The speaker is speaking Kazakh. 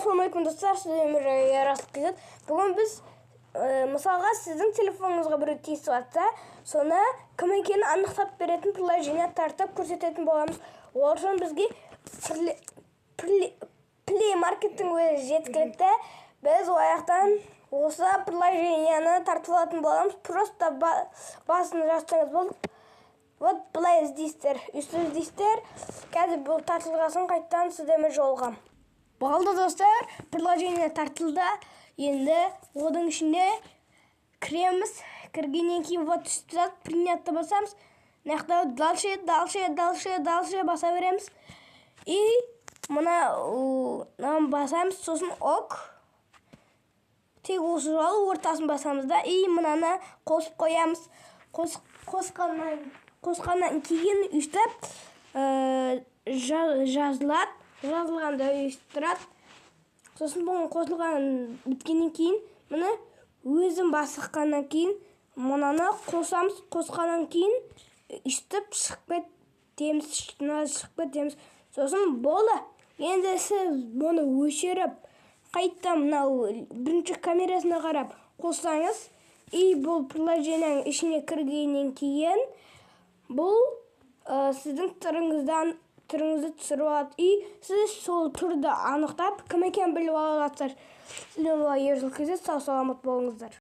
Ассалаумалейкум достар, сіздермен Ярас Кизет. Бүгін біз мысалға сіздің телефоныңызға біреу тиісіп жатса, соны кім екенін анықтап беретін приложение тартып көрсететін боламыз. Ол үшін бізге Play Market'тің өзі жеткілікті. Біз ояқтан осы приложениені тартып алатын боламыз. Просто басын жазсаңыз болды. Вот былай іздейсіздер, үсті іздейсіздер. Қазір бұл тартылғасын қайттан сіздермен жолғам. Болды достар, приложение тартылды. Енді одан ішінде кіреміз. Кіргеннен кейін вот үстіде принятты басамыз. Нақта дальше баса береміз. И мына басамыз, сосын ок. Тек осы жолы ортасын басамыз да. И мынаны қосып қоямыз. Қосқаннан кейін үстіп жазылады. Жазылғанда өйстіп тұрады. Сосын бұның қосылған біткеннен кейін, мұны өзім басыққаннан кейін, мұнаны қосамыз. Қосқаннан кейін үстіп шығып кетеміз. Сосын болды. Енді сіз бұны өшіріп, қайттан мынау бірінші камерасына қарап қоссаңыз, и бұл приложениенің ішіне кіргеннен кейін, бұл сіздің түріңізді түсіріп алады. И сіз сол түрді анықтап, кім екенін біліп аласыздар. Сізден Ерасыл Кизет, сау саламат болыңыздар.